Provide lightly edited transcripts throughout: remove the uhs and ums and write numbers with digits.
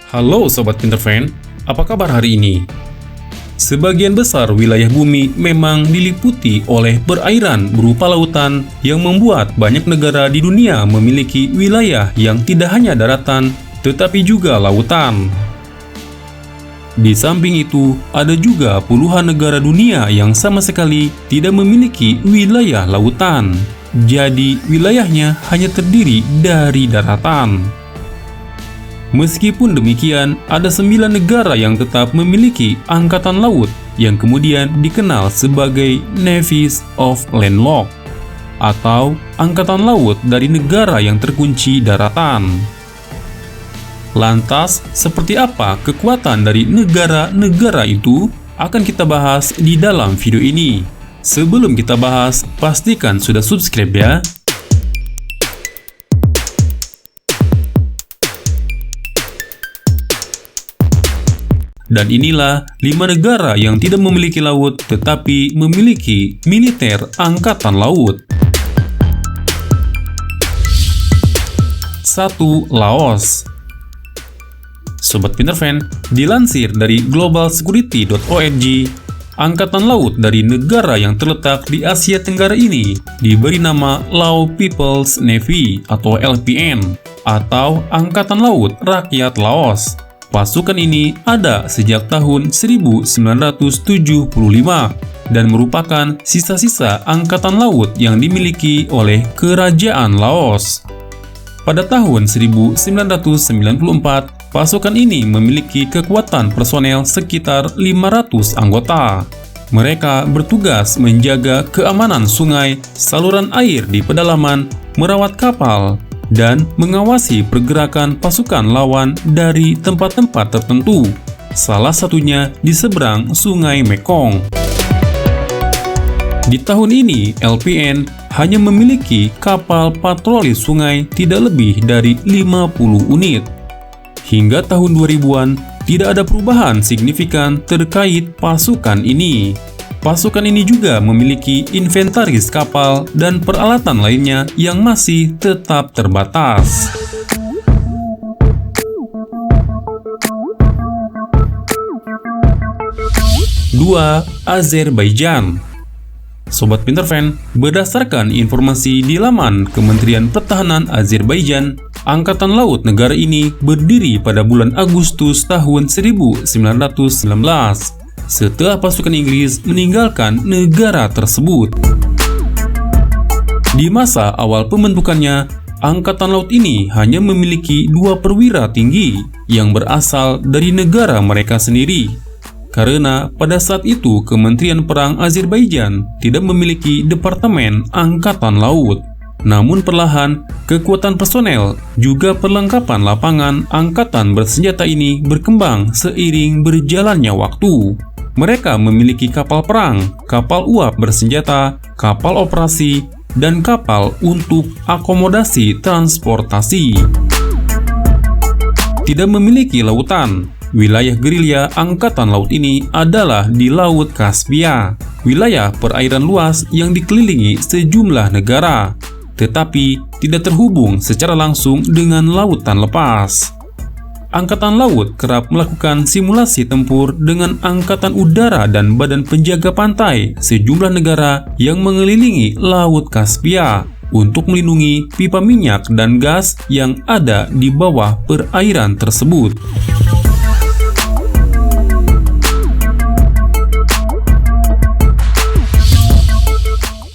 Halo Sobat Pinterfan, apa kabar hari ini? Sebagian besar wilayah bumi memang diliputi oleh perairan berupa lautan yang membuat banyak negara di dunia memiliki wilayah yang tidak hanya daratan, tetapi juga lautan. Di samping itu, ada juga puluhan negara dunia yang sama sekali tidak memiliki wilayah lautan. Jadi, wilayahnya hanya terdiri dari daratan. Meskipun demikian, ada 9 negara yang tetap memiliki angkatan laut yang kemudian dikenal sebagai Navies of Landlocked atau angkatan laut dari negara yang terkunci daratan. Lantas, seperti apa kekuatan dari negara-negara itu akan kita bahas di dalam video ini. Sebelum kita bahas, pastikan sudah subscribe ya. Dan inilah 5 negara yang tidak memiliki laut tetapi memiliki militer angkatan laut. 1. Laos. Sobat Pinterfan, dilansir dari globalsecurity.org, angkatan laut dari negara yang terletak di Asia Tenggara ini diberi nama Lao People's Navy atau LPN atau Angkatan Laut Rakyat Laos. Pasukan ini ada sejak tahun 1975 dan merupakan sisa-sisa angkatan laut yang dimiliki oleh Kerajaan Laos. Pada tahun 1994, pasukan ini memiliki kekuatan personel sekitar 500 anggota. Mereka bertugas menjaga keamanan sungai, saluran air di pedalaman, merawat kapal, dan mengawasi pergerakan pasukan lawan dari tempat-tempat tertentu, salah satunya di seberang Sungai Mekong. Di tahun ini, LPN hanya memiliki kapal patroli sungai tidak lebih dari 50 unit. Hingga tahun 2000-an, tidak ada perubahan signifikan terkait pasukan ini. Pasukan ini juga memiliki inventaris kapal dan peralatan lainnya yang masih tetap terbatas. 2. Azerbaijan. Sobat Pinterfan, berdasarkan informasi di laman Kementerian Pertahanan Azerbaijan, Angkatan Laut negara ini berdiri pada bulan Agustus tahun 1919. Setelah pasukan Inggris meninggalkan negara tersebut. Di masa awal pembentukannya, Angkatan Laut ini hanya memiliki 2 perwira tinggi yang berasal dari negara mereka sendiri. Karena pada saat itu Kementerian Perang Azerbaijan tidak memiliki Departemen Angkatan Laut. Namun perlahan, kekuatan personel juga perlengkapan lapangan angkatan bersenjata ini berkembang seiring berjalannya waktu. Mereka memiliki kapal perang, kapal uap bersenjata, kapal operasi, dan kapal untuk akomodasi transportasi. Tidak memiliki lautan. Wilayah gerilya Angkatan Laut ini adalah di Laut Kaspia, wilayah perairan luas yang dikelilingi sejumlah negara, tetapi tidak terhubung secara langsung dengan lautan lepas. Angkatan Laut kerap melakukan simulasi tempur dengan Angkatan Udara dan Badan Penjaga Pantai sejumlah negara yang mengelilingi Laut Kaspia untuk melindungi pipa minyak dan gas yang ada di bawah perairan tersebut.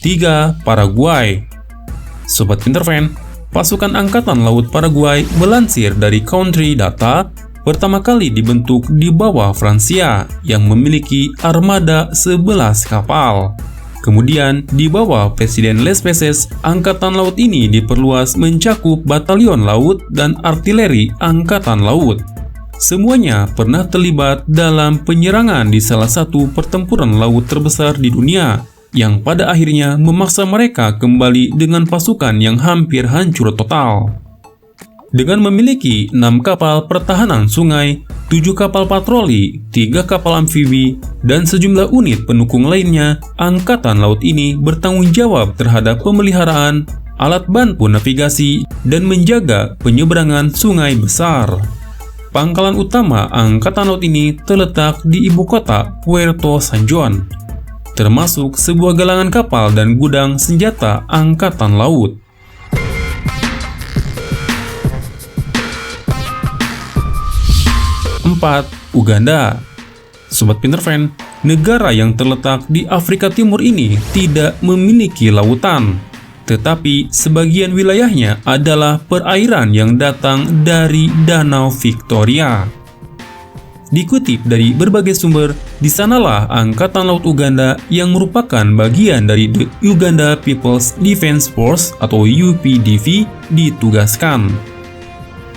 3. Paraguay. Sobat Pinterfan, pasukan Angkatan Laut Paraguay melansir dari Country Data, pertama kali dibentuk di bawah Fransia yang memiliki armada 11 kapal. Kemudian di bawah Presiden Les Peces, Angkatan Laut ini diperluas mencakup batalion laut dan artileri Angkatan Laut. Semuanya pernah terlibat dalam penyerangan di salah satu pertempuran laut terbesar di dunia, yang pada akhirnya memaksa mereka kembali dengan pasukan yang hampir hancur total. Dengan memiliki 6 kapal pertahanan sungai, 7 kapal patroli, 3 kapal amfibi, dan sejumlah unit pendukung lainnya, Angkatan Laut ini bertanggung jawab terhadap pemeliharaan, alat bantu navigasi, dan menjaga penyeberangan sungai besar. pangkalan utama Angkatan Laut ini terletak di ibu kota Puerto San Juan, termasuk sebuah galangan kapal dan gudang senjata Angkatan Laut. 4. Uganda. Sobat Pinter Fan, negara yang terletak di Afrika Timur ini tidak memiliki lautan, tetapi sebagian wilayahnya adalah perairan yang datang dari Danau Victoria. Dikutip dari berbagai sumber, di sanalah Angkatan Laut Uganda yang merupakan bagian dari The Uganda People's Defense Force atau UPDF ditugaskan.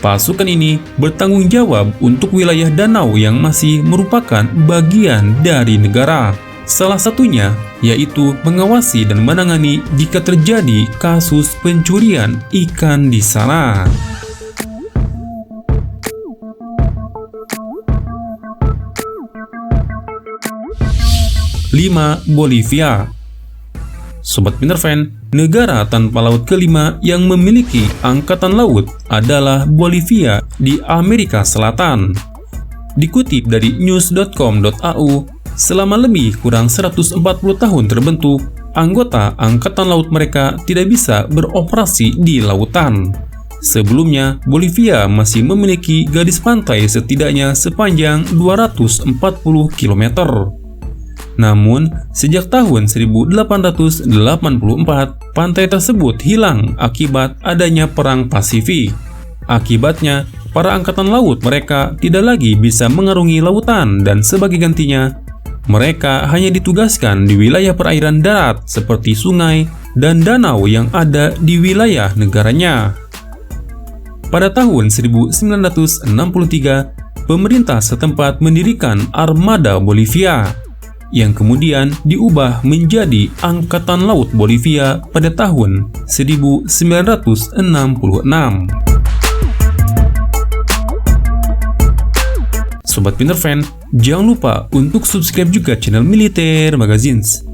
Pasukan ini bertanggung jawab untuk wilayah danau yang masih merupakan bagian dari negara. Salah satunya yaitu mengawasi dan menangani jika terjadi kasus pencurian ikan di sana. 5. Bolivia. Sobat Pinter Fan, negara tanpa laut kelima yang memiliki angkatan laut adalah Bolivia di Amerika Selatan. Dikutip dari news.com.au, selama lebih kurang 140 tahun terbentuk, anggota angkatan laut mereka tidak bisa beroperasi di lautan. Sebelumnya, Bolivia masih memiliki garis pantai setidaknya sepanjang 240 km. Namun, sejak tahun 1884, pantai tersebut hilang akibat adanya Perang Pasifik. Akibatnya, para angkatan laut mereka tidak lagi bisa mengarungi lautan dan sebagai gantinya, mereka hanya ditugaskan di wilayah perairan darat seperti sungai dan danau yang ada di wilayah negaranya. Pada tahun 1963, pemerintah setempat mendirikan Armada Bolivia, yang kemudian diubah menjadi Angkatan Laut Bolivia pada tahun 1966. Sobat Pinter Fan, jangan lupa untuk subscribe juga channel Militer Magazines